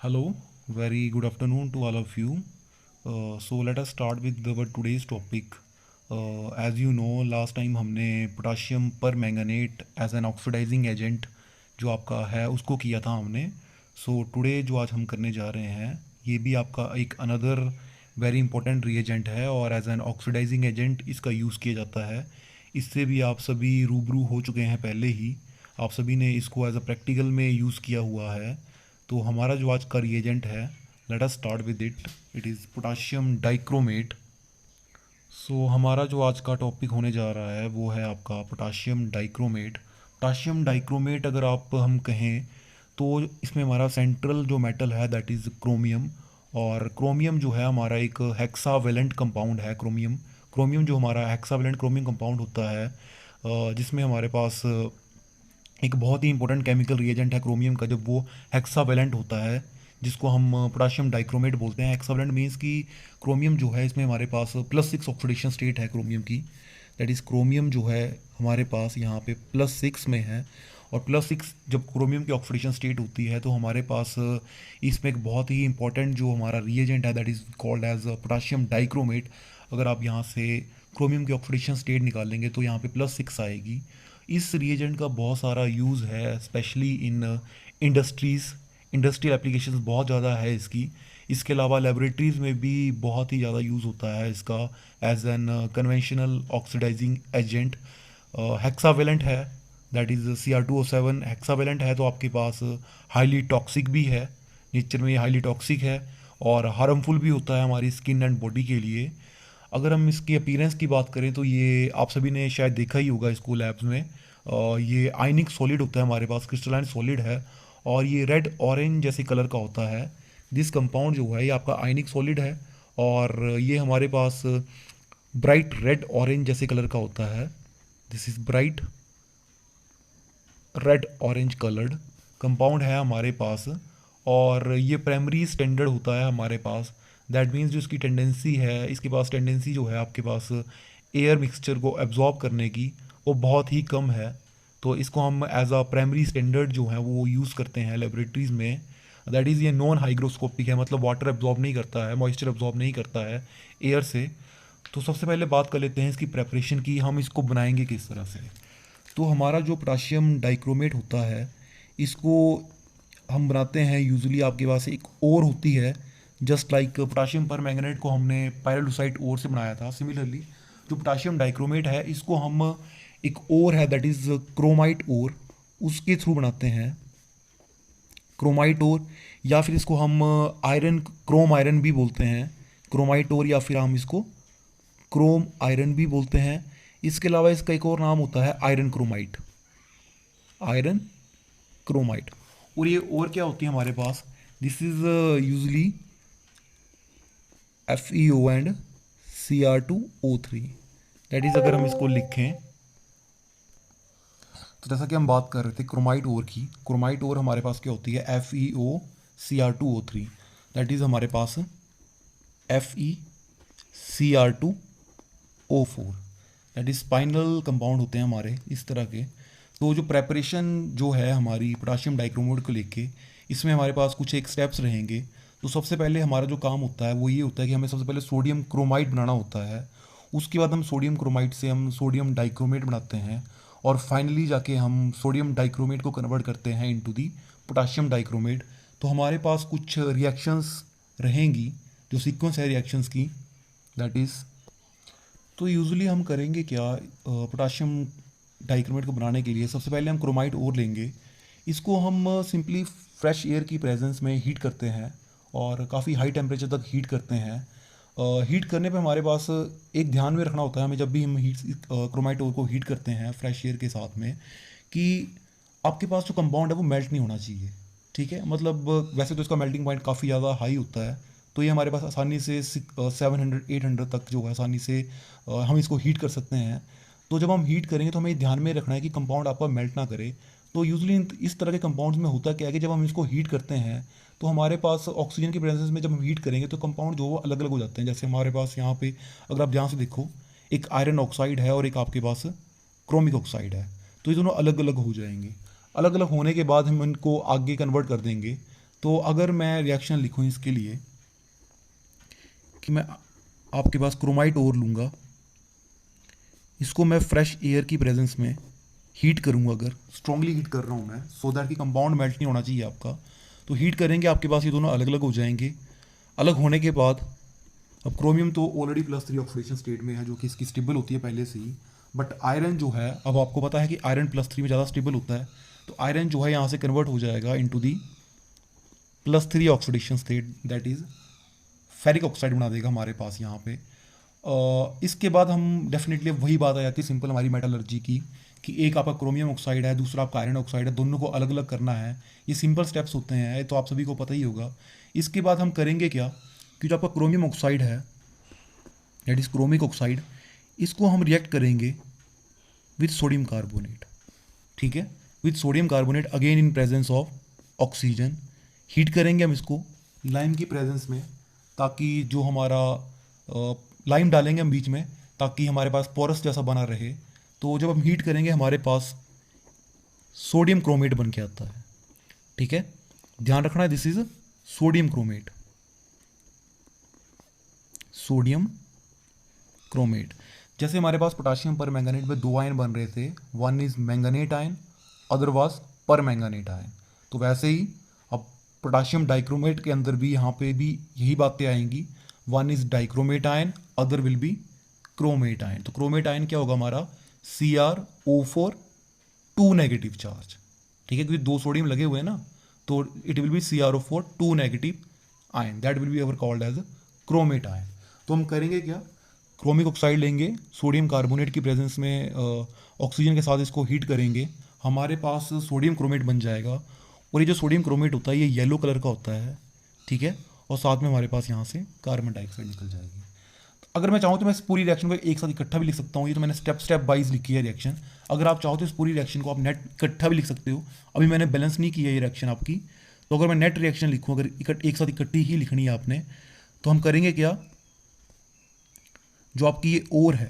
Hello, very good afternoon to all of you. So let us start with our today's topic. As you know, last time हमने potassium permanganate as an oxidising agent जो आपका है उसको किया था हमने. So today जो आज हम करने जा रहे हैं ये भी आपका एक अनदर वेरी इंपॉर्टेंट रिएजेंट है और एज एन ऑक्सीडाइजिंग एजेंट इसका यूज़ किया जाता है. इससे भी आप सभी रूबरू हो चुके हैं पहले ही. आप सभी ने इसको एज अ प्रैक्टिकल में यूज़ किया हुआ है. तो हमारा जो आज का रिएजेंट है, let us start with it. It is potassium dichromate. So हमारा जो आज का टॉपिक होने जा रहा है वो है आपका पोटाशियम डाइक्रोमेट. पोटाशियम डाइक्रोमेट अगर आप हम कहें तो इसमें हमारा सेंट्रल जो मेटल है दैट इज़ क्रोमियम. और क्रोमियम जो है हमारा एक हेक्सावेलेंट कंपाउंड है. क्रोमियम क्रोमियम जो हमारा हेक्सावेलेंट क्रोमियम कंपाउंड होता है, जिसमें हमारे पास एक बहुत ही इंपॉर्टेंट केमिकल रिएजेंट है क्रोमियम का जब वो हेक्सावेलेंट होता है, जिसको हम पोटाशियम डाइक्रोमेट बोलते हैं. हेक्सावेलेंट मीन्स कि क्रोमियम जो है इसमें हमारे पास +6 ऑक्सीडेशन स्टेट है क्रोमियम की. दैट इज़ क्रोमियम जो है हमारे पास यहाँ पे +6 में है. और +6 जब क्रोमियम की ऑक्सीडेशन स्टेट होती है तो हमारे पास इसमें एक बहुत ही इंपॉर्टेंट जो हमारा रिएजेंट है that is called as potassium dichromate. अगर आप यहाँ से क्रोमियम की ऑक्सीडेशन स्टेट निकालेंगे तो यहाँ पे +6 आएगी. इस रिएजेंट का बहुत सारा यूज़ है specially in industries. Industrial applications बहुत ज़्यादा है इसकी. इसके अलावा लेबोरेटरीज़ में भी बहुत ही ज़्यादा यूज़ होता है इसका as an conventional oxidising agent. Hexavalent है दैट इज़ Cr2O7. हेक्सावेलेंट है तो आपके पास हाईली टॉक्सिक भी है. नेचर में ये हाईली टॉक्सिक है और हार्मफुल भी होता है हमारी स्किन एंड बॉडी के लिए. अगर हम इसकी अपीयरेंस की बात करें तो ये आप सभी ने शायद देखा ही होगा इसको लैब्स में. ये आयनिक सॉलिड होता है हमारे पास, क्रिस्टलाइन सॉलिड है और ये रेड ऑरेंज जैसे कलर का होता है. दिस कंपाउंड जो है ये आपका आयनिक सॉलिड है और ये हमारे पास ब्राइट रेड ऑरेंज जैसे कलर का होता है. This is bright red orange coloured compound है हमारे पास. और ये प्राइमरी स्टैंडर्ड होता है हमारे पास. दैट मीन्स जो इसकी टेंडेंसी है, इसके पास टेंडेंसी जो है आपके पास एयर मिक्सचर को एब्जॉर्ब करने की वो बहुत ही कम है. तो इसको हम एज अ प्राइमरी स्टैंडर्ड जो है वो यूज़ करते हैं लेबोरेटरीज़ में. दैट इज़ ये नॉन हाइग्रोस्कोपिक है, मतलब वाटर एब्जॉर्ब नहीं करता है, मॉइस्चर एब्जॉर्ब नहीं करता है एयर से. तो सबसे पहले बात कर लेते हैं इसकी प्रेपरेशन की, हम इसको बनाएंगे किस तरह से. तो हमारा जो पोटाशियम डाइक्रोमेट होता है इसको हम बनाते हैं यूजुअली आपके पास एक ओर होती है. जस्ट लाइक पोटाशियम पर मैंगनेट को हमने पायरोलुसाइट ओर से बनाया था, सिमिलरली जो पोटाशियम डाइक्रोमेट है इसको हम एक ओर है दैट इज़ क्रोमाइट ओर, उसके थ्रू बनाते हैं. क्रोमाइट ओर या फिर इसको हम आयरन क्रोम आयरन भी बोलते हैं. क्रोमाइट ओर या फिर हम इसको क्रोम आयरन भी बोलते हैं. इसके अलावा इसका एक और नाम होता है आयरन क्रोमाइट. Iron chromite. और ये और क्या होती है हमारे पास, this is usually FeO and Cr2O3. That is अगर हम इसको लिखें तो जैसा कि हम बात कर रहे थे क्रोमाइट ओर की, क्रोमाइट ओर हमारे पास क्या होती है FeO Cr2O3. दैट इज़ हमारे पास FeCr2O4. That is spinal compound होते हैं हमारे इस तरह के. तो जो प्रेपरेशन जो है हमारी पोटाशियम डाइक्रोमेट को लेके, इसमें हमारे पास कुछ एक स्टेप्स रहेंगे. तो सबसे पहले हमारा जो काम होता है वो ये होता है कि हमें सबसे पहले सोडियम क्रोमाइड बनाना होता है. उसके बाद हम सोडियम क्रोमाइड से हम सोडियम डाइक्रोमेट बनाते हैं और फाइनली जाके हम सोडियम डाइक्रोमेट को कन्वर्ट करते हैं इनटू दी पोटाशियम डाइक्रोमेट. तो हमारे पास कुछ रिएक्शंस रहेंगी जो सीक्वेंस है रिएक्शंस की. दैट इज़ तो यूजुअली हम करेंगे क्या, पोटाशियम डाइक्रोमेट को बनाने के लिए सबसे पहले हम क्रोमाइट ओर लेंगे. इसको हम सिंपली फ्रेश एयर की प्रेजेंस में हीट करते हैं और काफ़ी हाई टेम्परेचर तक हीट करते हैं. हीट करने पे हमारे पास एक ध्यान में रखना होता है हमें जब भी हम क्रोमाइट ओर को हीट करते हैं फ्रेश एयर के साथ में, कि आपके पास जो कंपाउंड है वो मेल्ट नहीं होना चाहिए. ठीक है, मतलब वैसे तो इसका मेल्टिंग पॉइंट काफ़ी ज़्यादा हाई होता है, तो ये हमारे पास आसानी से 700-800 तक जो है आसानी से हम इसको हीट कर सकते हैं. तो जब हम हीट करेंगे तो हमें ध्यान में रखना है कि कंपाउंड आपका मेल्ट ना करे. तो यूजुअली इस तरह के कंपाउंड्स में होता क्या है कि जब हम इसको हीट करते हैं तो हमारे पास ऑक्सीजन की प्रेजेंस में जब हम हीट करेंगे तो कंपाउंड जो वो अलग अलग हो जाते हैं. जैसे हमारे पास यहाँ पे अगर आप ध्यान से देखो, एक आयरन ऑक्साइड है और एक आपके पास क्रोमिक ऑक्साइड है. तो ये दोनों अलग अलग हो जाएंगे. अलग अलग होने के बाद हम इनको आगे कन्वर्ट कर देंगे. तो अगर मैं रिएक्शन लिखूँ इसके लिए कि मैं आपके पास क्रोमाइट ओर लूँगा, इसको मैं फ्रेश एयर की प्रेजेंस में हीट करूँगा, अगर स्ट्रांगली हीट कर रहा हूँ मैं, सो दैट कि कंपाउंड मेल्ट नहीं होना चाहिए आपका, तो हीट करेंगे, आपके पास ये दोनों अलग अलग हो जाएंगे। अलग होने के बाद अब क्रोमियम तो ऑलरेडी +3 ऑक्सीडेशन स्टेट में है, जो कि इसकी स्टेबल होती है पहले से ही, बट आयरन जो है, अब आपको पता है कि आयरन +3 में ज़्यादा स्टेबल होता है, तो आयरन जो है यहाँ से कन्वर्ट हो जाएगा into the +3 oxidation state, that is ferric oxide बना देगा हमारे पास यहाँ पे। इसके बाद हम डेफिनेटली वही बात आ जाती है सिंपल हमारी मेटलर्जी की, कि एक आपका क्रोमियम ऑक्साइड है, दूसरा आपका आयरन ऑक्साइड है, दोनों को अलग अलग करना है। ये सिंपल स्टेप्स होते हैं, तो आप सभी को पता ही होगा। इसके बाद हम करेंगे क्या कि जो आपका क्रोमियम ऑक्साइड है, दैट इज़ क्रोमिक ऑक्साइड, इसको हम रिएक्ट करेंगे विथ सोडियम कार्बोनेट, ठीक है, with sodium carbonate again in presence of oxygen. Heat करेंगे हम इसको लाइम की प्रेजेंस में, ताकि जो हमारा लाइम डालेंगे हम बीच में, ताकि हमारे पास पोरस जैसा बना रहे। तो जब हम हीट करेंगे हमारे पास सोडियम क्रोमेट बन के आता है, ठीक है, ध्यान रखना है, this is sodium chromate, sodium chromate. जैसे हमारे पास पोटाशियम पर मैंगनेट में 2 आयन बन रहे थे, one is manganate ion, other was पर मैंगनेट आयन, तो वैसे ही अब पोटाशियम डाइक्रोमेट के अंदर भी यहाँ पे भी यही बातें आएंगी, one is dichromate ion, other will be chromate ion. तो क्रोमेट आयन क्या होगा हमारा, CrO4 2 नेगेटिव चार्ज, ठीक है, क्योंकि 2 सोडियम लगे हुए हैं ना, तो it will be CrO4 2 negative ion, that will be our called as chromate ion. तो हम करेंगे क्या, क्रोमिक ऑक्साइड लेंगे, सोडियम कार्बोनेट की प्रेजेंस में ऑक्सीजन के साथ इसको हीट करेंगे, हमारे पास सोडियम क्रोमेट बन जाएगा। और ये जो सोडियम क्रोमेट होता है ये येलो कलर का होता है, ठीक है, और साथ में हमारे पास यहाँ से कार्बन डाइऑक्साइड निकल जाएगी। तो अगर मैं चाहूँ तो मैं इस पूरी रिएक्शन को एक साथ इकट्ठा भी लिख सकता हूँ, ये तो मैंने स्टेप वाइज लिखी है रिएक्शन। अगर आप चाहो तो इस पूरी रिएक्शन को आप नेट इकट्ठा भी लिख सकते हो, अभी मैंने बैलेंस नहीं की है ये रिएक्शन आपकी। तो अगर मैं नेट रिएक्शन लिखूँ, अगर एक साथ इकट्ठी ही लिखनी है आपने, तो हम करेंगे क्या, जो आपकी ये ओर है,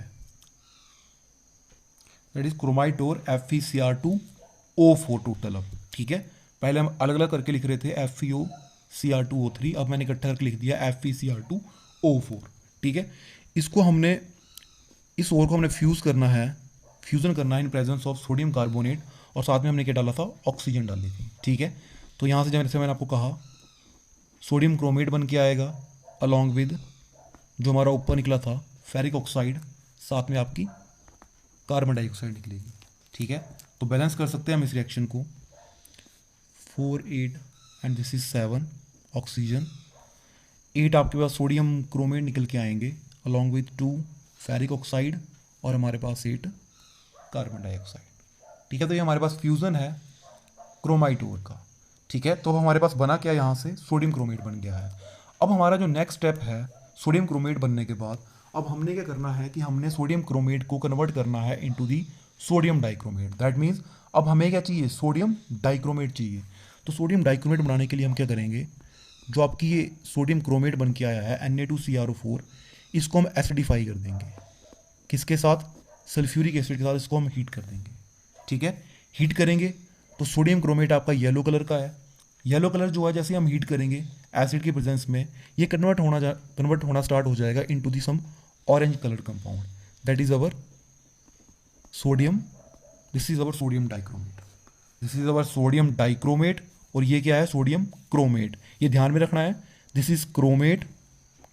that is chromite ore FeCr2O4 total. अब ठीक है, पहले हम अलग अलग करके लिख रहे थे FeCr2O3, अब मैंने इकट्ठा करके लिख दिया FeCr2O4, ठीक है। इसको हमने, इस ओर को हमने फ्यूज़ करना है, फ्यूज़न करना है in presence of sodium carbonate, और साथ में हमने क्या डाला था, ऑक्सीजन डाली थी, ठीक है। तो यहाँ से जैसे मैंने आपको कहा सोडियम क्रोमेट बन के आएगा अलॉन्ग विद जो हमारा ऊपर निकला था फेरिक ऑक्साइड, साथ में आपकी कार्बन डाइऑक्साइड निकलेगी, ठीक है। तो बैलेंस कर सकते हैं हम इस रिएक्शन को, 4 8 एंड दिस इज 7 ऑक्सीजन, 8 आपके पास सोडियम क्रोमेट निकल के आएंगे अलॉन्ग विथ 2 फेरिक ऑक्साइड, और हमारे पास 8 कार्बन डाइऑक्साइड, ठीक है। तो ये हमारे पास फ्यूज़न है क्रोमाइट ओर का, ठीक है। तो अब हमारे पास बना क्या, यहाँ से सोडियम क्रोमेट बन गया है। अब हमारा जो नेक्स्ट स्टेप है सोडियम क्रोमेट बनने के बाद, अब हमने क्या करना है कि हमने सोडियम क्रोमेट को कन्वर्ट करना है into the sodium dichromate, that means अब हमें क्या चाहिए, सोडियम डाइक्रोमेट चाहिए। तो सोडियम डाइक्रोमेट बनाने के लिए हम क्या करेंगे, जो आपकी ये सोडियम क्रोमेट बन के आया है Na2CrO4, इसको हम एसिडिफाई कर देंगे, किसके साथ, सल्फ्यूरिक एसिड के साथ इसको हम हीट कर देंगे, ठीक है। हीट करेंगे तो सोडियम क्रोमेट आपका येलो कलर का है, येलो कलर जो है जैसे हम हीट करेंगे एसिड के प्रेजेंस में, ये कन्वर्ट होना स्टार्ट हो जाएगा into the some orange colour compound, that is our sodium, this is our sodium dichromate, this is our sodium dichromate, और ये क्या है, सोडियम क्रोमेट। ये ध्यान में रखना है, दिस इज क्रोमेट,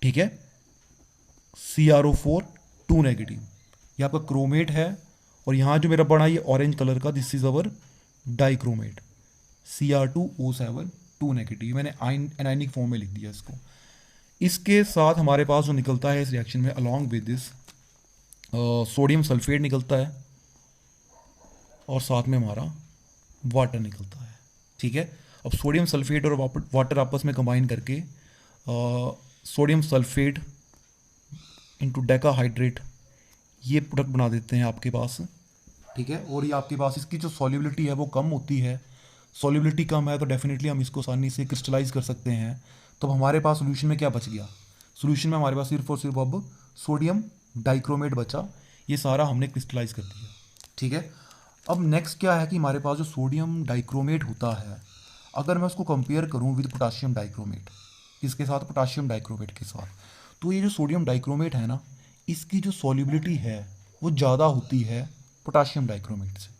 ठीक है, CrO4 2 नेगेटिव, ये आपका क्रोमेट है, और यहाँ जो मेरा बना ये ऑरेंज कलर का, this is our dichromate, Cr2O7 2 negative, मैंने एनाइनिक फॉर्म में लिख दिया इसको। इसके साथ हमारे पास जो निकलता है इस रिएक्शन में along with this sodium sulphate निकलता है, और साथ में हमारा वाटर निकलता है, ठीक है। अब सोडियम सल्फेट और वाटर आपस में कंबाइन करके सोडियम सल्फेट इनटू डेकाहाइड्रेट ये प्रोडक्ट बना देते हैं आपके पास, ठीक है। और ये आपके पास इसकी जो सॉल्युबिलिटी है वो कम होती है, सॉल्युबिलिटी कम है तो डेफिनेटली हम इसको आसानी से क्रिस्टलाइज कर सकते हैं। तो हमारे पास सोल्यूशन में क्या बच गया, सोल्यूशन में हमारे पास सिर्फ और सिर्फ अब सोडियम डाइक्रोमेट बचा, ये सारा हमने क्रिस्टलाइज कर दिया, ठीक है। अब नेक्स्ट क्या है कि हमारे पास जो सोडियम डाइक्रोमेट होता है, अगर मैं उसको कंपेयर करूँ विद पोटाशियम डाइक्रोमेट, किसके साथ, पोटाशियम डाइक्रोमेट के साथ, तो ये जो सोडियम डाइक्रोमेट है ना, इसकी जो सॉल्युबिलिटी है वो ज़्यादा होती है पोटाशियम डाइक्रोमेट से।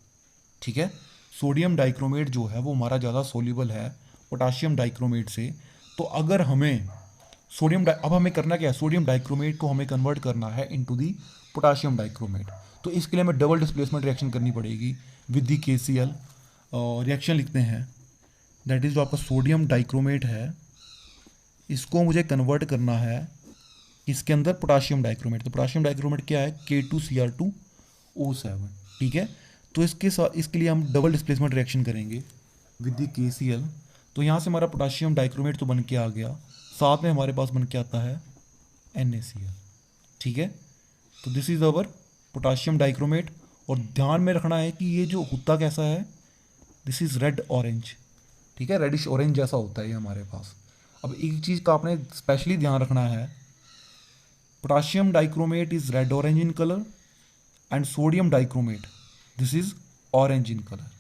ठीक है, सोडियम डाइक्रोमेट जो है वो हमारा ज़्यादा सोल्यूबल है पोटाशियम डाइक्रोमेट से। तो अगर हमें अब हमें करना क्या है, सोडियम डाइक्रोमेट को हमें कन्वर्ट करना है इनटू दी पोटाशियम डाइक्रोमेट। तो इसके लिए हमें डबल डिस्प्लेसमेंट रिएक्शन करनी पड़ेगी विद दी KCl। रिएक्शन लिखते हैं, दैट इज़ जो आपका सोडियम डाइक्रोमेट है, इसको मुझे कन्वर्ट करना है इसके अंदर पोटाशियम डाइक्रोमेट। तो पोटाशियम डाइक्रोमेट क्या है, K2Cr2O7। ठीक है, तो इसके साथ इसके लिए हम डबल डिस्प्लेसमेंट रिएक्शन करेंगे विद दी KCl। तो यहाँ से हमारा पोटाशियम डाइक्रोमेट तो बन के आ गया, साथ में हमारे पास बन के आता है NaCl। ठीक है, तो this is our potassium dichromate. और ध्यान में रखना है कि ये जो होता कैसा है, दिस इज़ रेड ऑरेंज। ठीक है, रेडिश ऑरेंज जैसा होता है ये हमारे पास। अब एक चीज़ का आपने स्पेशली ध्यान रखना है, potassium dichromate is red orange in colour and sodium dichromate this is orange in colour.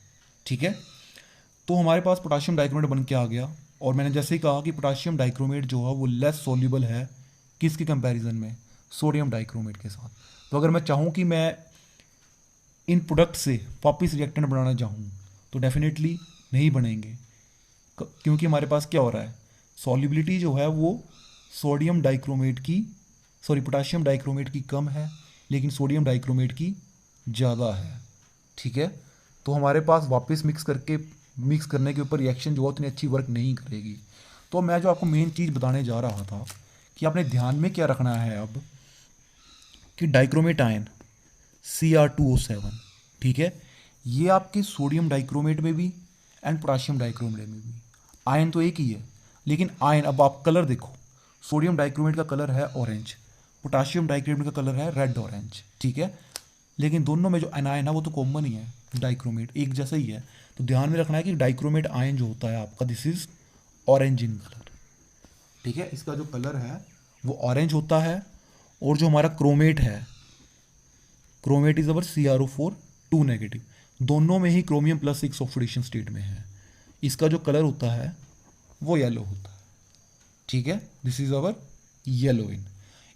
ठीक है, तो हमारे पास पोटाशियम डाइक्रोमेट बन के आ गया। और मैंने जैसे ही कहा कि पोटाशियम डाइक्रोमेट जो है वो लेस सॉल्युबल है किसके कंपैरिजन में, सोडियम डाइक्रोमेट के साथ। तो अगर मैं चाहूँ कि मैं इन प्रोडक्ट से वापस रिएक्टेंट बनाना चाहूँ तो डेफिनेटली नहीं बनेंगे, क्योंकि हमारे पास क्या हो रहा है, सॉल्युबिलिटी जो है वो सोडियम डाइक्रोमेट की पोटाशियम डाइक्रोमेट की कम है, लेकिन सोडियम डाइक्रोमेट की ज़्यादा है। ठीक है, तो हमारे पास वापस मिक्स करने के ऊपर रिएक्शन जो है उतनी अच्छी वर्क नहीं करेगी। तो मैं जो आपको मेन चीज़ बताने जा रहा था कि आपने ध्यान में क्या रखना है अब, कि डाइक्रोमेट आयन Cr2O7, ठीक है, ये आपके सोडियम डाइक्रोमेट में भी एंड पोटाशियम डाइक्रोमेट में भी आयन तो एक ही है, लेकिन आयन, अब आप कलर देखो, सोडियम डाइक्रोमेट का कलर है ऑरेंज, पोटाशियम डाइक्रोमेट का कलर है रेड ऑरेंज। ठीक है, लेकिन दोनों में जो एनायन है वो तो कॉमन ही है, डाइक्रोमेट एक जैसा ही है। तो ध्यान में रखना है कि डाइक्रोमेट आयन जो होता है आपका, this is orange in colour. ठीक है, इसका जो कलर है वो ऑरेंज होता है। और जो हमारा क्रोमेट है, chromate is our CrO4 2 negative, दोनों में ही क्रोमियम +6 ऑक्सीडेशन स्टेट में है, इसका जो कलर होता है वो येलो होता है। ठीक है, this is our yellow in.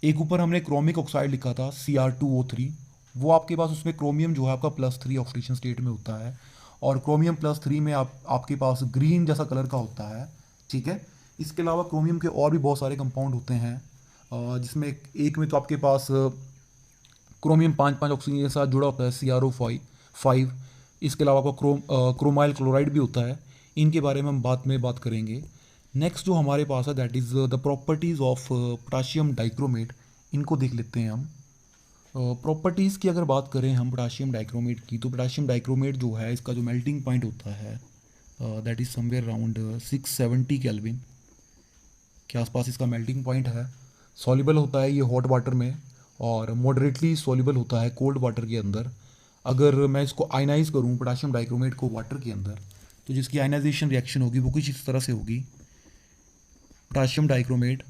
एक ऊपर हमने क्रोमिक ऑक्साइड लिखा था Cr2O3, वो आपके पास उसमें क्रोमियम जो है आपका +3 ऑक्सीडेशन स्टेट में होता है, और क्रोमियम +3 में आपके पास ग्रीन जैसा कलर का होता है। ठीक है, इसके अलावा क्रोमियम के और भी बहुत सारे कंपाउंड होते हैं, जिसमें एक में तो आपके पास क्रोमियम 5 ऑक्सीजन के साथ जुड़ा होता है CrO5। इसके अलावा आपका क्रोमाइल क्लोराइड भी होता है, इनके बारे में हम बाद में बात करेंगे। नेक्स्ट जो हमारे पास है that is the properties of potassium dichromate, इनको देख लेते हैं हम। प्रॉपर्टीज़ की अगर बात करें हम पोटाशियम डाइक्रोमेट की, तो पोटाशियम डाइक्रोमेट जो है इसका जो मेल्टिंग पॉइंट होता है that is somewhere around 670 kelvin के आसपास इसका मेल्टिंग पॉइंट है। सॉल्युबल होता है ये हॉट वाटर में, और मॉडरेटली सॉल्युबल होता है कोल्ड वाटर के अंदर। अगर मैं इसको आयनाइज करूँ पोटाशियम डाइक्रोमेट को वाटर के अंदर, तो जिसकी आयनाइजेशन रिएक्शन होगी वो कुछ इस तरह से होगी, potassium dichromate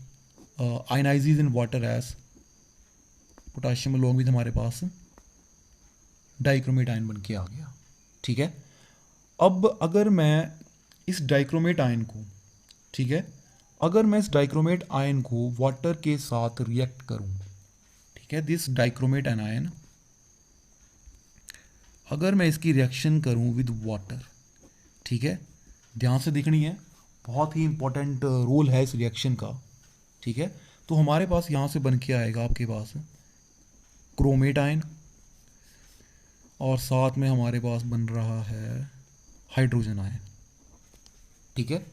ionizes in water as potassium along with हमारे पास डाइक्रोमेट आयन बन के आ गया। ठीक है, अब अगर मैं इस डाइक्रोमेट आयन को, ठीक है, अगर मैं इस डाइक्रोमेट आयन को वाटर के साथ रिएक्ट करूं, ठीक है, दिस डाइक्रोमेट आयन, अगर मैं इसकी रिएक्शन करूं विद वाटर, ठीक है, ध्यान से देखनी है, बहुत ही इंपॉर्टेंट रोल है इस रिएक्शन का। ठीक है, तो हमारे पास यहाँ से बन के आएगा आपके पास क्रोमेट आयन, और साथ में हमारे पास बन रहा है हाइड्रोजन आयन। ठीक है,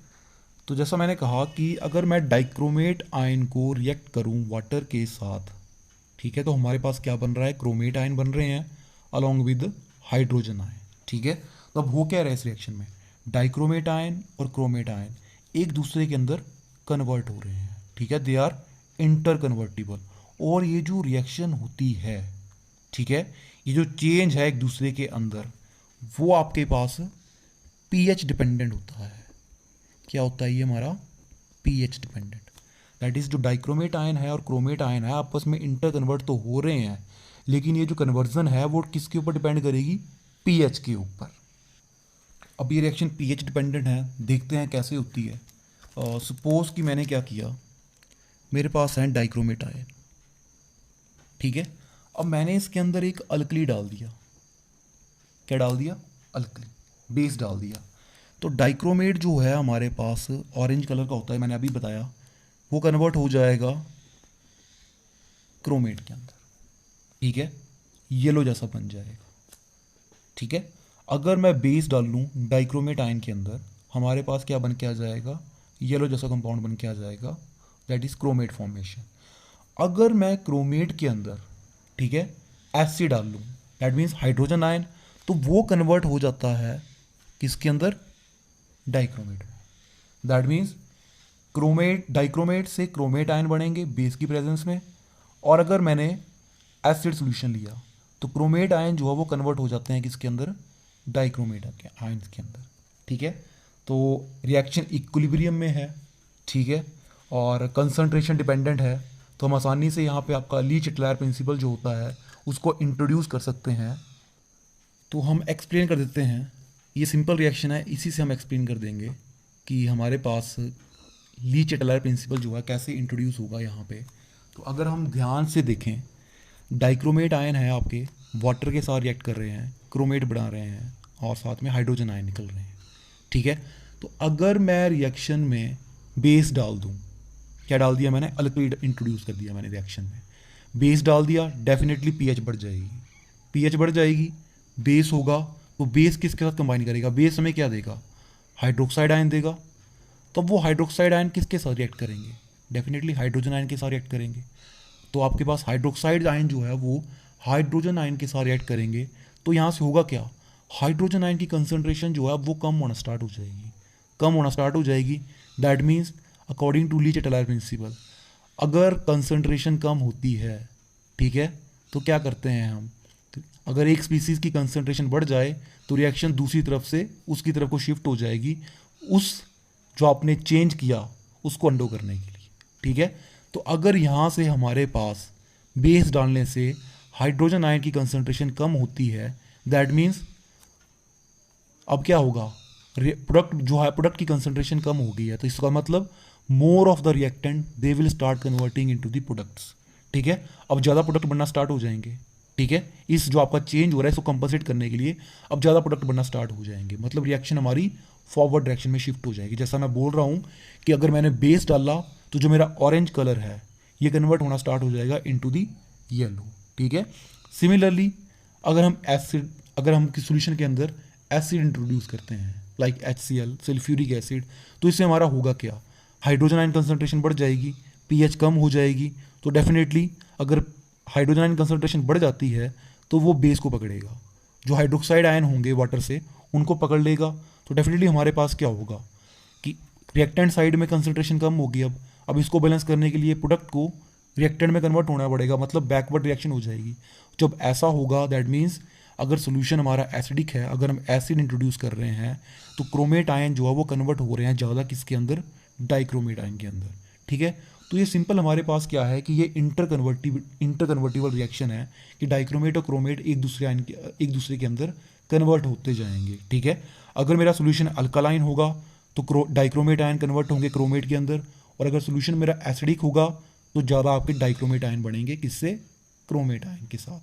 तो जैसा मैंने कहा कि अगर मैं डाइक्रोमेट आयन को रिएक्ट करूं वाटर के साथ, ठीक है, तो हमारे पास क्या बन रहा है, क्रोमेट आयन बन रहे हैं अलॉन्ग विद हाइड्रोजन आयन। ठीक है, तो अब हो क्या रहा है इस रिएक्शन में, डाइक्रोमेट आयन और क्रोमेट आयन एक दूसरे के अंदर कन्वर्ट हो रहे हैं। ठीक है, दे आर इंटर कन्वर्टिबल, और ये जो रिएक्शन होती है, ठीक है, ये जो चेंज है एक दूसरे के अंदर, वो आपके पास pH डिपेंडेंट होता है। क्या होता है ये हमारा pH डिपेंडेंट, दैट इज़ जो डाइक्रोमेट आयन है और क्रोमेट आयन है आपस में इंटर कन्वर्ट तो हो रहे हैं, लेकिन ये जो कन्वर्जन है वो किसके ऊपर डिपेंड करेगी, pH के ऊपर। अब ये रिएक्शन पीएच डिपेंडेंट है, देखते हैं कैसे होती है। सपोज कि मैंने क्या किया, मेरे पास है डाइक्रोमेट आयन, ठीक है। अब मैंने इसके अंदर एक अल्कली डाल दिया, क्या डाल दिया, अल्कली, बेस डाल दिया। तो डाइक्रोमेट जो है हमारे पास ऑरेंज कलर का होता है, मैंने अभी बताया, वो कन्वर्ट हो जाएगा क्रोमेट के अंदर, ठीक है, येलो जैसा बन जाएगा, ठीक है। अगर मैं बेस डाल लूँ डाइक्रोमेट आयन के अंदर, हमारे पास क्या बन के आ जाएगा, येलो जैसा कंपाउंड बन के आ जाएगा, दैट इज क्रोमेट फॉर्मेशन। अगर मैं क्रोमेट के अंदर, ठीक है, एसिड डाल लूँ, दैट मीन्स हाइड्रोजन आयन, तो वो कन्वर्ट हो जाता है किसके अंदर, डाइक्रोमेट में। दैट मीन्स क्रोमेट, डाइक्रोमेट से क्रोमेट आयन बनेंगे बेस की प्रेजेंस में, और अगर मैंने एसिड सोल्यूशन लिया तो क्रोमेट आयन जो है वो कन्वर्ट हो जाते हैं किसके अंदर, डाइक्रोमेट आयन्स के अंदर, ठीक है। तो रिएक्शन इक्विलिब्रियम में है, ठीक है, और कंसंट्रेशन डिपेंडेंट है, तो हम आसानी से यहाँ पे आपका ली चिटलायर प्रिंसिपल जो होता है उसको इंट्रोड्यूस कर सकते हैं। तो हम एक्सप्लेन कर देते हैं, ये सिंपल रिएक्शन है, इसी से हम एक्सप्लेन कर देंगे कि हमारे पास ली चिटलायर प्रिंसिपल जो है कैसे इंट्रोड्यूस होगा यहाँ पे। तो अगर हम ध्यान से देखें, डाइक्रोमेट आयन है आपके, वाटर के साथ रिएक्ट कर रहे हैं, क्रोमेट बना रहे हैं, और साथ में हाइड्रोजन आयन निकल रहे हैं, ठीक है। तो अगर मैं रिएक्शन में बेस डाल दूँ, क्या डाल दिया मैंने, अल्कली इंट्रोड्यूस कर दिया मैंने रिएक्शन में, बेस डाल दिया, डेफिनेटली पीएच बढ़ जाएगी, पीएच बढ़ जाएगी, बेस होगा, तो बेस किसके साथ कंबाइन करेगा, बेस हमें क्या देगा, हाइड्रोक्साइड आयन देगा। तो वो हाइड्रोक्साइड आयन किसके साथ रिएक्ट करेंगे, डेफिनेटली हाइड्रोजन आयन के साथ रिएक्ट करेंगे। तो आपके पास हाइड्रोक्साइड आयन जो है वो हाइड्रोजन आयन के साथ रिएक्ट करेंगे, तो यहाँ से होगा क्या, हाइड्रोजन आयन की कंसंट्रेशन जो है वो कम होना स्टार्ट हो जाएगी, कम होना स्टार्ट हो जाएगी। That means according to Le Chatelier principle, अगर कंसंट्रेशन कम होती है, ठीक है, तो क्या करते हैं हम, अगर एक स्पीसीज की कंसंट्रेशन बढ़ जाए तो रिएक्शन दूसरी तरफ से उसकी तरफ को शिफ्ट हो जाएगी, उस जो आपने चेंज किया उसको अंडो करने के लिए, ठीक है। तो अगर यहाँ से हमारे पास बेस डालने से हाइड्रोजन आयन की कंसंट्रेशन कम होती है, दैट मीन्स अब क्या होगा, प्रोडक्ट जो है, प्रोडक्ट की कंसंट्रेशन कम हो गई है, तो इसका मतलब more of the reactant they will start converting into the products, ठीक है। अब ज़्यादा प्रोडक्ट बनना स्टार्ट हो जाएंगे, ठीक है, इस जो आपका चेंज हो रहा है इसको कंपनसेट करने के लिए अब ज़्यादा प्रोडक्ट बनना स्टार्ट हो जाएंगे, मतलब रिएक्शन हमारी फॉरवर्ड डायरेक्शन में शिफ्ट हो जाएगी। जैसा मैं बोल रहा हूँ कि अगर मैंने बेस डाला तो जो मेरा ऑरेंज कलर है ये कन्वर्ट होना स्टार्ट हो जाएगा इनटू दी येलो, ठीक है। सिमिलरली अगर हम एसिड, अगर हम किसी सोल्यूशन के अंदर एसिड इंट्रोड्यूस करते हैं लाइक HCl, सल्फ्यूरिक एसिड, तो इससे हमारा होगा क्या, हाइड्रोजन आयन कंसंट्रेशन बढ़ जाएगी, पीएच कम हो जाएगी। तो डेफिनेटली अगर हाइड्रोजन आयन कंसंट्रेशन बढ़ जाती है तो वो बेस को पकड़ेगा, जो हाइड्रोक्साइड आयन होंगे वाटर से उनको पकड़ लेगा। तो डेफिनेटली हमारे पास क्या होगा कि रिएक्टेंट साइड में कंसंट्रेशन कम होगी, अब इसको बैलेंस करने के लिए प्रोडक्ट को रिएक्टेंट में कन्वर्ट होना पड़ेगा, मतलब बैकवर्ड रिएक्शन हो जाएगी। जब ऐसा होगा दैट मीन्स अगर सोल्यूशन हमारा एसिडिक है, अगर हम एसिड इंट्रोड्यूस कर रहे हैं तो क्रोमेट आयन जो है वो कन्वर्ट हो रहे हैं ज़्यादा किसके अंदर, डाइक्रोमेट आयन के अंदर, ठीक है। तो ये सिंपल हमारे पास क्या है कि ये इंटर कन्वर्टिबल रिएक्शन है कि डाइक्रोमेट और क्रोमेट एक दूसरे के अंदर कन्वर्ट होते जाएंगे, ठीक है। अगर मेरा सोल्यूशन अल्कालाइन होगा तो डाइक्रोमेट आयन कन्वर्ट होंगे क्रोमेट के अंदर, और अगर सोल्यूशन मेरा एसिडिक होगा तो ज़्यादा आपके डाइक्रोमेट आयन बनेंगे किससे, क्रोमेट आयन के साथ,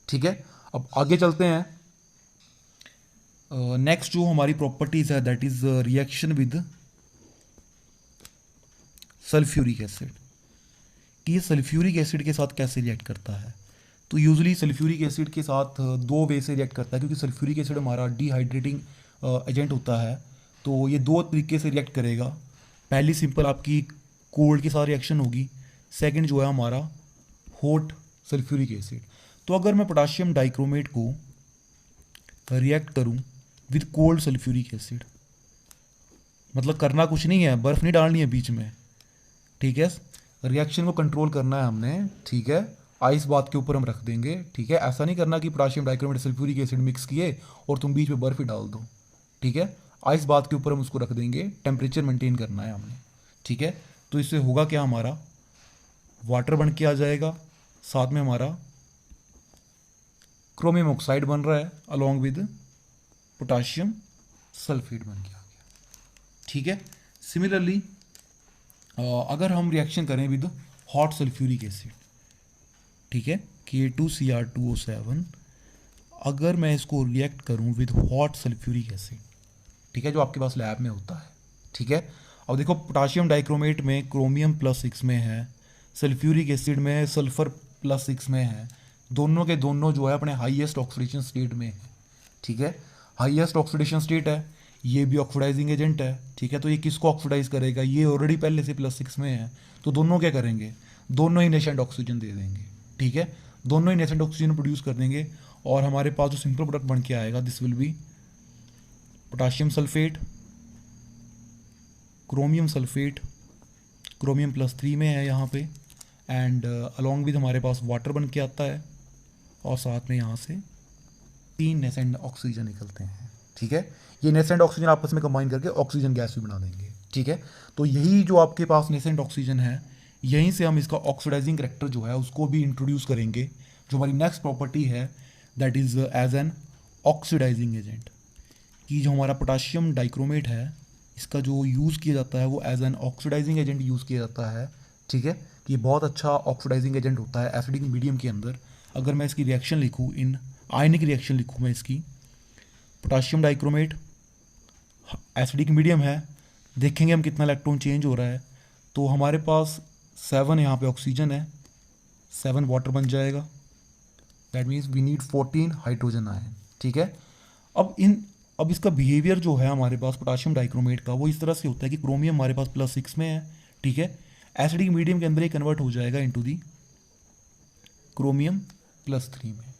ठीक है। अब आगे चलते हैं, नेक्स्ट जो हमारी प्रॉपर्टीज है that is reaction with sulphuric acid, कि ये सल्फ्यूरिक एसिड के साथ कैसे रिएक्ट करता है। तो यूजुअली सल्फ्यूरिक एसिड के साथ दो वे से रिएक्ट करता है, क्योंकि सल्फ्यूरिक एसिड हमारा डिहाइड्रेटिंग एजेंट होता है, तो ये दो तरीके से रिएक्ट करेगा। पहली सिंपल आपकी कोल्ड के साथ रिएक्शन होगी, सेकंड जो है हमारा हॉट सल्फ्यूरिक एसिड। तो अगर मैं पोटाशियम डाइक्रोमेट को रिएक्ट करूं विद कोल्ड सल्फ्यूरिक एसिड, मतलब करना कुछ नहीं है, बर्फ़ नहीं डालनी है बीच में, ठीक है, रिएक्शन को कंट्रोल करना है हमने, ठीक है, आइस बात के ऊपर हम रख देंगे, ठीक है। ऐसा नहीं करना कि potassium dichromate sulphuric acid mix किए और तुम बीच में बर्फ़ ही डाल दो, ठीक है। आइस बात के ऊपर हम उसको रख देंगे, टेम्परेचर मेंटेन करना है हमने, ठीक है। तो इससे होगा क्या, हमारा वाटर बन के आ जाएगा, साथ में हमारा क्रोमियम ऑक्साइड बन रहा है अलॉन्ग विद पोटाशियम सल्फेट बन के आ गया। ठीक है। सिमिलरली अगर हम रिएक्शन करें विद हॉट सल्फ्यूरिक एसिड, ठीक है, K2Cr2O7, अगर मैं इसको रिएक्ट करूं विद हॉट सल्फ्यूरिक एसिड, ठीक है, जो आपके पास लैब में होता है, ठीक है। अब देखो पोटाशियम डाइक्रोमेट में क्रोमियम +6 में है, सल्फ्यूरिक एसिड में सल्फर +6 में है, दोनों के दोनों जो है अपने हाईएस्ट ऑक्सीडेशन स्टेट में है, ठीक है। हाईएस्ट ऑक्सीडेशन स्टेट है, ये भी ऑक्सीडाइजिंग एजेंट है, ठीक है। तो ये किसको ऑक्सीडाइज करेगा, ये ऑलरेडी पहले से +6 में है, तो दोनों क्या करेंगे, दोनों ही नेसेंट ऑक्सीजन दे देंगे, ठीक है, दोनों ही नेसेंट ऑक्सीजन प्रोड्यूस कर देंगे। और हमारे पास जो सिंपल प्रोडक्ट बन के आएगा, this will be potassium sulphate, chromium sulphate, chromium +3 में है यहाँ पे, एंड अलॉन्ग विद हमारे पास वाटर बन के आता है, और साथ में यहाँ से 3 नेसेंट ऑक्सीजन निकलते हैं, ठीक है। ये नेसेंट ऑक्सीजन आपस में कंबाइन करके ऑक्सीजन गैस भी बना देंगे, ठीक है। तो यही जो आपके पास नेसेंट ऑक्सीजन है, यहीं से हम इसका ऑक्सीडाइजिंग करैक्टर जो है उसको भी इंट्रोड्यूस करेंगे, जो हमारी नेक्स्ट प्रॉपर्टी है, that is as an oxidising agent, कि जो हमारा पोटाशियम डाइक्रोमेट है, इसका जो यूज़ किया जाता है वो as an oxidising agent use किया जाता है, ठीक है। कि ये बहुत अच्छा ऑक्सीडाइजिंग एजेंट होता है एसिडिक मीडियम के अंदर। अगर मैं इसकी रिएक्शन लिखूँ, इन आयनिक रिएक्शन लिखूँ मैं इसकी, पोटाशियम डाइक्रोमेट एसिडिक मीडियम है, देखेंगे हम कितना इलेक्ट्रॉन चेंज हो रहा है। तो हमारे पास 7 यहाँ पे ऑक्सीजन है, 7 वाटर बन जाएगा, that means we need 14 hydrogen ion, ठीक है। अब इसका बिहेवियर जो है हमारे पास पोटाशियम डाइक्रोमेट का, वो इस तरह से होता है कि क्रोमियम हमारे पास +6 में है, ठीक है, एसिडिक मीडियम के अंदर ही कन्वर्ट हो जाएगा इनटू दी क्रोमियम +3 में,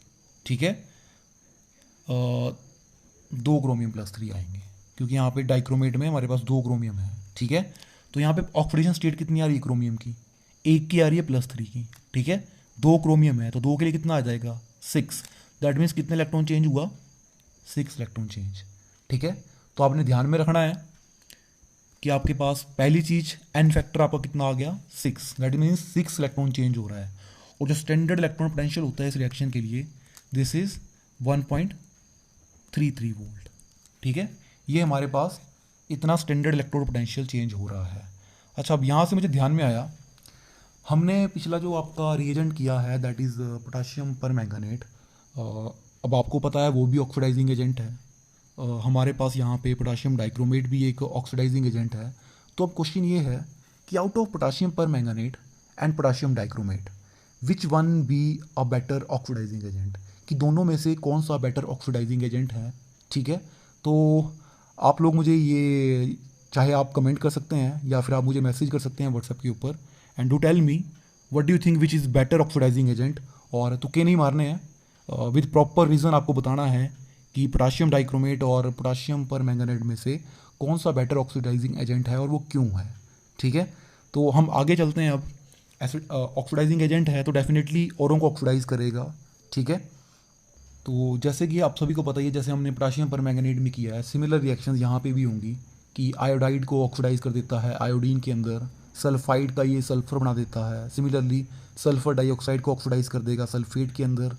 ठीक है। 2 क्रोमियम +3 आएंगे, क्योंकि यहाँ पे डाइक्रोमेट में हमारे पास 2 क्रोमियम है, ठीक है। तो यहाँ पे ऑक्सीडेशन स्टेट कितनी आ रही है क्रोमियम की, 1 की आ रही है +3 की, ठीक है। 2 क्रोमियम है तो 2 के लिए कितना आ जाएगा, 6, दैट मीन्स कितने इलेक्ट्रॉन चेंज हुआ, 6 इलेक्ट्रॉन चेंज, ठीक है। तो आपने ध्यान में रखना है कि आपके पास पहली चीज़ एन फैक्टर आपका कितना आ गया, 6, दैट मीन्स 6 इलेक्ट्रॉन चेंज हो रहा है। और जो स्टैंडर्ड इलेक्ट्रॉन पोटेंशियल होता है इस रिएक्शन के लिए, दिस इज़ 1.33 वोल्ट, ठीक है। ये हमारे पास इतना स्टैंडर्ड इलेक्ट्रोड पोटेंशियल चेंज हो रहा है। अच्छा, अब यहाँ से मुझे ध्यान में आया, हमने पिछला जो आपका रिएजेंट किया है दैट इज़ पोटाशियम पर मैंगनेट, अब आपको पता है वो भी ऑक्सीडाइजिंग एजेंट है। हमारे पास यहाँ पे पोटाशियम डाइक्रोमेट भी एक ऑक्सीडाइजिंग एजेंट है। तो अब क्वेश्चन ये है कि out of potassium permanganate and potassium dichromate, which one be a better oxidising agent, कि दोनों में से कौन सा बेटर ऑक्सीडाइजिंग एजेंट है, ठीक है। तो आप लोग मुझे ये, चाहे आप कमेंट कर सकते हैं या फिर आप मुझे मैसेज कर सकते हैं व्हाट्सएप के ऊपर, and do tell me what do you think which is better oxidising agent. और तुक्के नहीं मारने हैं, विद प्रॉपर रीज़न आपको बताना है कि पोटाशियम डाइक्रोमेट और पोटाशियम पर मैंगनेट में से कौन सा बेटर ऑक्सीडाइजिंग एजेंट है और वो क्यों है, ठीक है। तो हम आगे चलते हैं। अब एसिड ऑक्सीडाइजिंग एजेंट है तो डेफिनेटली औरों को ऑक्सीडाइज करेगा, ठीक है। तो जैसे कि आप सभी को पता ही है, जैसे हमने पोटाशियम पर मैंगनेट में किया है, सिमिलर रिएक्शंस यहाँ पे भी होंगी कि आयोडाइड को ऑक्सीडाइज कर देता है आयोडीन के अंदर, सल्फाइड का ये सल्फर बना देता है, सिमिलरली सल्फर डाइऑक्साइड को ऑक्सीडाइज कर देगा सल्फेट के अंदर।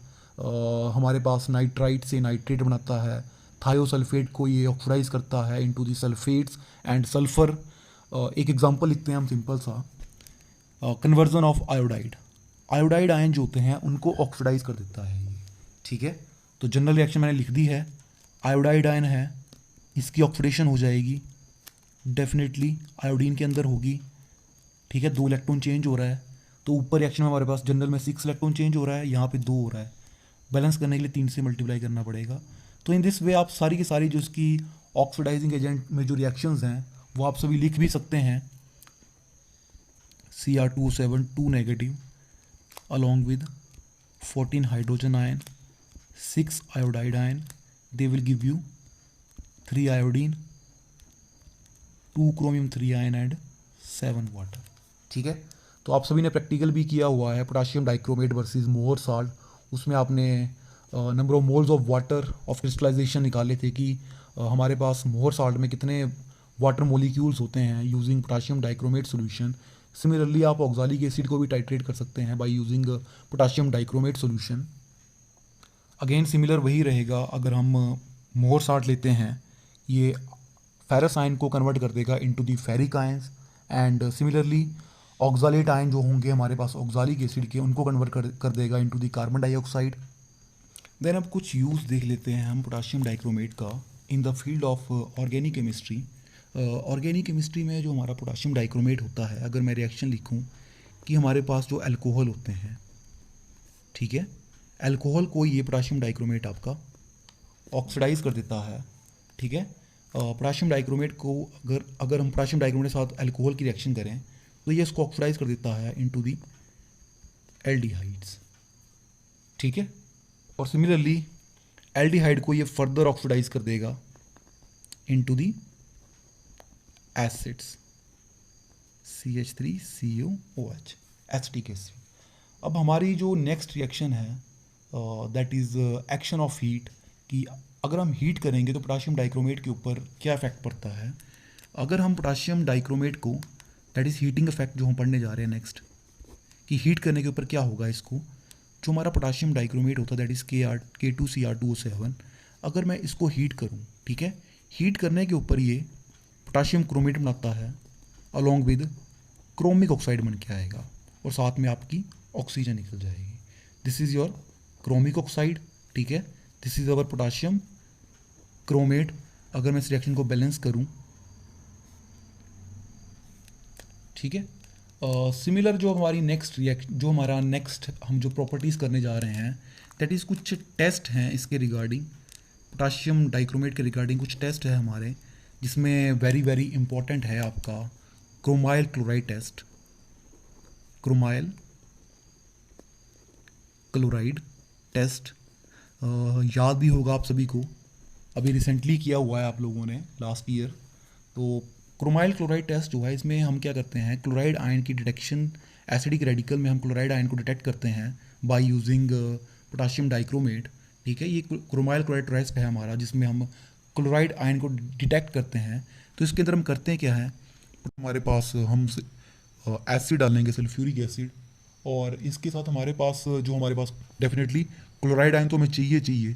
हमारे पास नाइट्राइट से नाइट्रेट बनाता है, थायोसल्फेट को ये ऑक्सीडाइज करता है into the sulphates and sulphur. एक एग्जांपल लिखते हैं हम सिंपल सा, conversion of iodide, iodide ion जो होते हैं उनको ऑक्सीडाइज कर देता है ये, ठीक है। तो जनरल रिएक्शन मैंने लिख दी है, आयोडाइड आयन है, इसकी ऑक्सीडेशन हो जाएगी, डेफिनेटली आयोडीन के अंदर होगी, ठीक है। 2 इलेक्ट्रॉन चेंज हो रहा है, तो ऊपर रिएक्शन में हमारे पास जनरल में 6 इलेक्ट्रॉन चेंज हो रहा है, यहाँ पे 2 हो रहा है, बैलेंस करने के लिए 3 से मल्टीप्लाई करना पड़ेगा। तो इन दिस वे आप सारी की सारी जो इसकी ऑक्सीडाइजिंग एजेंट में जो रिएक्शंस हैं वो आप सभी लिख भी सकते हैं, Cr2O7 2 negative along with 14 hydrogen ion, 6 iodide ion, they will give you 3 iodine, 2 chromium 3 ion and 7 water, ठीक है। तो आप सभी ने प्रैक्टिकल भी किया हुआ है potassium dichromate versus Mohr salt, उसमें आपने number of moles of water of crystallisation निकाले थे कि हमारे पास मोहर साल्ट में कितने वाटर मोलिक्यूल्स होते हैं using potassium dichromate solution. Similarly आप ऑक्सालिक एसिड को भी टाइट्रेट कर सकते हैं by using potassium dichromate solution. Again similar वही रहेगा, अगर हम मोहर साल्ट लेते हैं, ये फेरस आयन को कन्वर्ट कर देगा into the ferric ions, and similarly oxalate ion जो होंगे हमारे पास ऑक्सालिक एसिड के, उनको कन्वर्ट कर देगा into the carbon dioxide. Then अब कुछ यूज़ देख लेते हैं हम पोटाशियम डाइक्रोमेट का in the field of organic chemistry. Organic chemistry में जो हमारा पोटाशियम डाइक्रोमेट होता है, अगर मैं रिएक्शन लिखूं कि हमारे पास जो अल्कोहल होते हैं, ठीक है, अल्कोहल को ये पोटाशियम डाइक्रोमेट आपका ऑक्सीडाइज कर देता है, ठीक है। पोटाशियम डाइक्रोमेट को अगर हम पोटाशियम डाइक्रोमेट के साथ अल्कोहल की रिएक्शन करें तो ये इसको ऑक्सीडाइज कर देता है इनटू दी एल्डिहाइड्स, ठीक है। और सिमिलरली एल्डिहाइड को ये फर्दर ऑक्सीडाइज कर देगा इनटू दी एसिड्स CH3COOH एसिटिक एसिड। अब हमारी जो नेक्स्ट रिएक्शन है that is action of heat, कि अगर हम हीट करेंगे तो पोटाशियम डाइक्रोमेट के ऊपर क्या इफेक्ट पड़ता है। अगर हम पोटाशियम डाइक्रोमेट को, दैट इज़ हीटिंग इफेक्ट जो हम पढ़ने जा रहे हैं नेक्स्ट, कि हीट करने के ऊपर क्या होगा इसको, जो हमारा पोटाशियम डाइक्रोमेट होता है दैट इज़ K2Cr2O7, अगर मैं इसको हीट करूँ, ठीक है, हीट करने के ऊपर ये पोटाशियम क्रोमेट बनाता है अलॉन्ग विद क्रोमिक ऑक्साइड बन के आएगा, और साथ में आपकी ऑक्सीजन निकल जाएगी। This is your chromic oxide, ठीक है, this is our potassium chromate. अगर मैं इस रिएक्शन को बैलेंस करूं, ठीक है, सिमिलर जो हमारी नेक्स्ट जो हमारा नेक्स्ट हम जो प्रॉपर्टीज़ करने जा रहे हैं, दैट इज़ कुछ टेस्ट हैं इसके रिगार्डिंग, पोटाशियम डाइक्रोमेट के रिगार्डिंग कुछ टेस्ट है हमारे, जिसमें वेरी वेरी इंपॉर्टेंट है आपका chromyl chloride test. Chromyl chloride test याद भी होगा आप सभी को, अभी रिसेंटली किया हुआ है आप लोगों ने लास्ट ईयर। तो क्रोमाइल क्लोराइड टेस्ट जो है, इसमें हम क्या करते हैं, क्लोराइड आयन की डिटेक्शन, एसिडिक रेडिकल में हम क्लोराइड आयन को डिटेक्ट करते हैं बाय यूजिंग पोटाशियम डाइक्रोमेट, ठीक है। ये क्रोमाइल क्लोराइड टेस्ट है हमारा, जिसमें हम क्लोराइड आयन को डिटेक्ट करते हैं। तो इसके अंदर हम करते हैं क्या है, हमारे पास हम एसिड डालेंगे, सल्फ्यूरिक एसिड, और इसके साथ हमारे पास डेफिनेटली क्लोराइड आयन तो हमें चाहिए,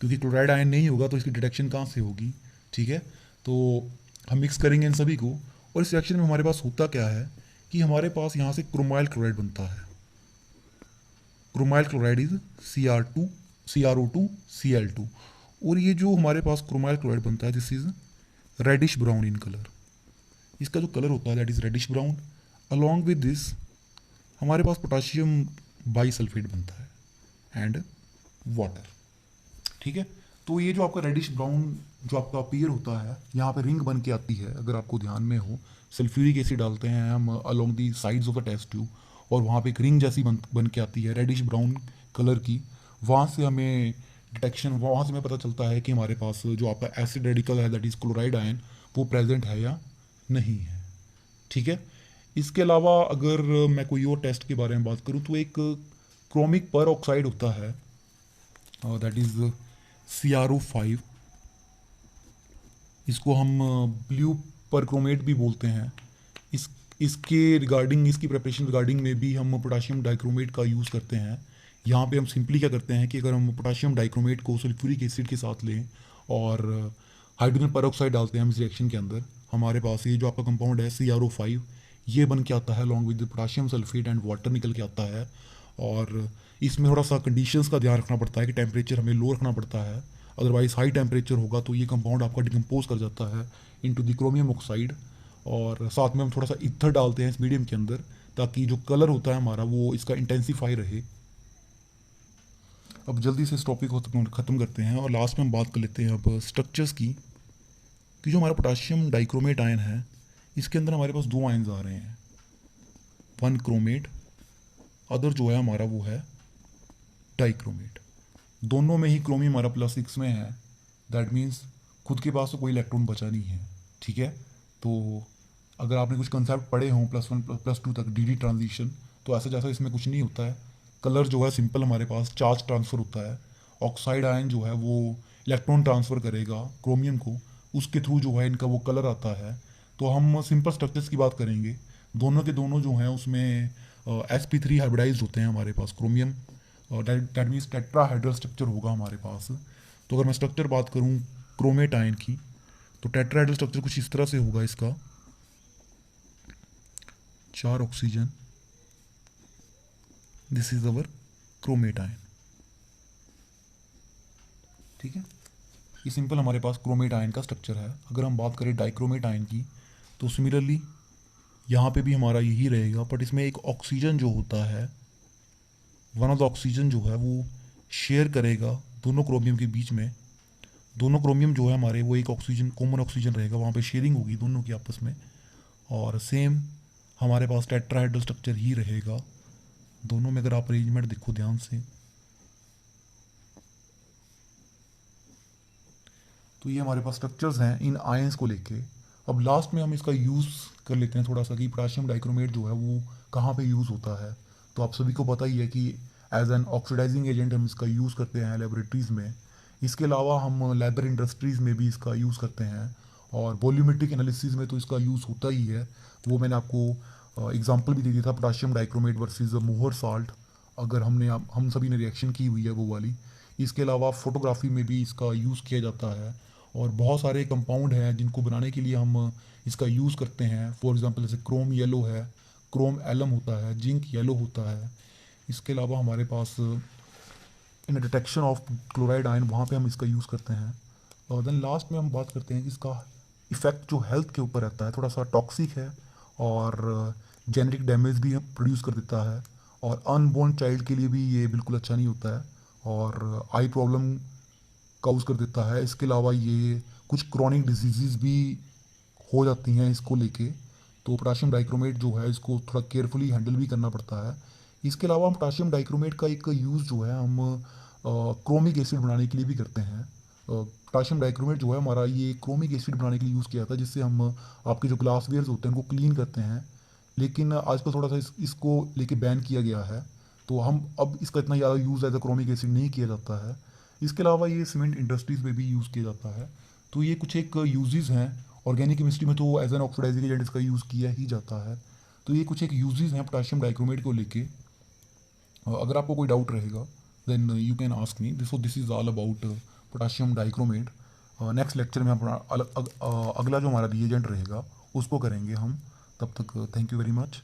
क्योंकि क्लोराइड आयन नहीं होगा तो इसकी डिटेक्शन कहाँ से होगी, ठीक है। तो हम मिक्स करेंगे इन सभी को, और इस रिएक्शन में हमारे पास होता क्या है कि हमारे पास यहाँ से क्रोमाइल क्लोराइड बनता है। क्रोमाइल क्लोराइड इज CrO2Cl2, और ये जो हमारे पास क्रोमाइल क्लोराइड बनता है, this is reddish brown in colour. इसका जो कलर होता है that is reddish brown. Along with this हमारे पास पोटाशियम बाईसल्फेट बनता है एंड वाटर, ठीक है। तो ये जो आपका रेडिश ब्राउन जो आपका अपीयर होता है, यहाँ पे रिंग बन के आती है, अगर आपको ध्यान में हो, सल्फ्यूरिक एसिड डालते हैं हम along the sides of the test tube, और वहाँ पे एक रिंग जैसी बन के आती है रेडिश ब्राउन कलर की। वहाँ से हमें डिटेक्शन, वहाँ से हमें पता चलता है कि हमारे पास जो आपका एसिड रेडिकल है दैट इज़ क्लोराइड आयन, वो प्रेजेंट है या नहीं है, ठीक है। इसके अलावा अगर मैं कोई और टेस्ट के बारे में बात करूँ तो एक क्रोमिक पर ऑक्साइड होता है दैट इज़ CrO5, इसको हम ब्लू परक्रोमेट भी बोलते हैं। इसके रिगार्डिंग, इसकी प्रिपरेशन रिगार्डिंग में भी हम पोटाशियम डाइक्रोमेट का यूज़ करते हैं। यहाँ पे हम सिंपली क्या करते हैं कि अगर हम पोटाशियम डाइक्रोमेट को सल्फ्यूरिक एसिड के साथ लें और हाइड्रोजन परऑक्साइड डालते हैं हम इस रिएक्शन के अंदर, हमारे पास ये जो आपका कंपाउंड है CrO5, ये बन के आता है long with potassium sulphate and water निकल के आता है। और इसमें थोड़ा सा कंडीशंस का ध्यान रखना पड़ता है कि टेम्परेचर हमें लो रखना पड़ता है, अदरवाइज हाई टेम्परेचर होगा तो ये कंपाउंड आपका डिकम्पोज कर जाता है इनटू द क्रोमियम ऑक्साइड। और साथ में हम थोड़ा सा ईथर डालते हैं इस मीडियम के अंदर, ताकि जो कलर होता है हमारा वो इसका इंटेंसीफाई रहे। अब जल्दी से इस टॉपिक को ख़त्म करते हैं और लास्ट में हम बात कर लेते हैं अब स्ट्रक्चर्स की, कि जो हमारा पोटाशियम डाइक्रोमेट आयन है, इसके अंदर हमारे पास दो आयन्स आ रहे हैं, वन क्रोमेट, अदर जो है हमारा वो है डाइक्रोमेट। दोनों में ही क्रोमियम हमारा +6 में है, दैट मीन्स खुद के पास तो कोई इलेक्ट्रॉन बचा नहीं है, ठीक है। तो अगर आपने कुछ कंसेप्ट पढ़े हों +1 +2 तक DD ट्रांजिशन, तो ऐसा जैसा इसमें कुछ नहीं होता है। कलर जो है सिंपल हमारे पास चार्ज ट्रांसफ़र होता है। ऑक्साइड आयन जो है वो इलेक्ट्रॉन ट्रांसफ़र करेगा क्रोमियम को, उसके थ्रू जो है इनका वो कलर आता है। तो हम सिंपल स्ट्रक्चर्स की बात करेंगे, दोनों के दोनों जो हैं उसमें sp3 हाइब्रिडाइज होते हैं हमारे पास chromium, that means tetrahedral structure होगा हमारे पास। तो अगर मैं स्ट्रक्चर बात करूँ क्रोमेट आयन की, तो टेट्राहेड्रल स्ट्रक्चर कुछ इस तरह से होगा इसका, 4 oxygen, this is our chromate ion. ठीक है, ये सिंपल हमारे पास क्रोमेट आयन का स्ट्रक्चर है। अगर हम बात करें डाइक्रोमेट आयन की, तो सिमिलरली यहाँ पे भी हमारा यही रहेगा, बट इसमें एक ऑक्सीजन जो होता है, वन ऑफ द ऑक्सीजन जो है वो शेयर करेगा दोनों क्रोमियम के बीच में। दोनों क्रोमियम जो है हमारे, वो एक ऑक्सीजन, कॉमन ऑक्सीजन रहेगा, वहाँ पे शेयरिंग होगी दोनों की आपस में। और सेम हमारे पास टेट्राहेड्रल स्ट्रक्चर ही रहेगा दोनों में। अगर आप अरेंजमेंट देखो ध्यान से, तो ये हमारे पास स्ट्रक्चर्स हैं इन आयंस को लेके। अब लास्ट में हम इसका यूज़ कर लेते हैं थोड़ा सा कि पोटाशियम डाइक्रोमेट जो है वो कहाँ पे यूज़ होता है। तो आप सभी को पता ही है कि एज एन ऑक्सीडाइजिंग एजेंट हम इसका यूज़ करते हैं लेबोरेटरीज़ में। इसके अलावा हम लेबर इंडस्ट्रीज़ में भी इसका यूज़ करते हैं, और वॉल्यूमेट्रिक एनालिसिस में तो इसका यूज़ होता ही है। वो मैंने आपको एग्जांपल भी दे दिया था, potassium dichromate versus Mohr salt, अगर हम सभी ने रिएक्शन की हुई है वो वाली। इसके अलावा फोटोग्राफी में भी इसका यूज़ किया जाता है, और बहुत सारे कंपाउंड हैं जिनको बनाने के लिए हम इसका यूज़ करते हैं। फॉर एग्जांपल जैसे क्रोम येलो है, क्रोम एलम होता है, जिंक येलो होता है। इसके अलावा हमारे पास इन डिटेक्शन ऑफ क्लोराइड आयन, वहाँ पे हम इसका यूज़ करते हैं। और देन लास्ट में हम बात करते हैं कि इसका इफ़ेक्ट जो हेल्थ के ऊपर रहता है, थोड़ा सा टॉक्सिक है, और जेनेटिक डैमेज भी प्रोड्यूस कर देता है, और अनबोर्न चाइल्ड के लिए भी ये बिल्कुल अच्छा नहीं होता है, और आई प्रॉब्लम काउज कर देता है। इसके अलावा ये कुछ क्रॉनिक डिजीज़ भी हो जाती हैं इसको लेके। तो पोटाशियम डाइक्रोमेट जो है इसको थोड़ा केयरफुली हैंडल भी करना पड़ता है। इसके अलावा हम पोटाशियम डाइक्रोमेट का एक यूज़ जो है हम क्रोमिक एसिड बनाने के लिए भी करते हैं। पोटाशियम डाइक्रोमेट जो है हमारा, ये क्रोमिक एसिड बनाने के लिए यूज़ किया जाता है, जिससे हम आपके जो ग्लास वेयर्स होते हैं उनको क्लीन करते हैं। लेकिन आजकल थोड़ा सा इसको लेके बैन किया गया है, तो हम अब इसका इतना ज़्यादा use as a chromic acid नहीं किया जाता है। इसके अलावा ये सीमेंट इंडस्ट्रीज़ में भी यूज़ किया जाता है। तो ये कुछ एक यूजेस हैं। ऑर्गेनिक केमिस्ट्री में तो एज एन ऑक्सीडाइजिंग एजेंट इसका यूज़ किया ही जाता है। तो ये कुछ एक यूजेस हैं पोटाशियम डाइक्रोमेट को लेके। अगर आपको कोई डाउट रहेगा then you can ask me. This is all about potassium dichromate. Next lecture में अपना अगला जो हमारा रिएजेंट रहेगा उसको करेंगे हम। तब तक थैंक यू वेरी मच।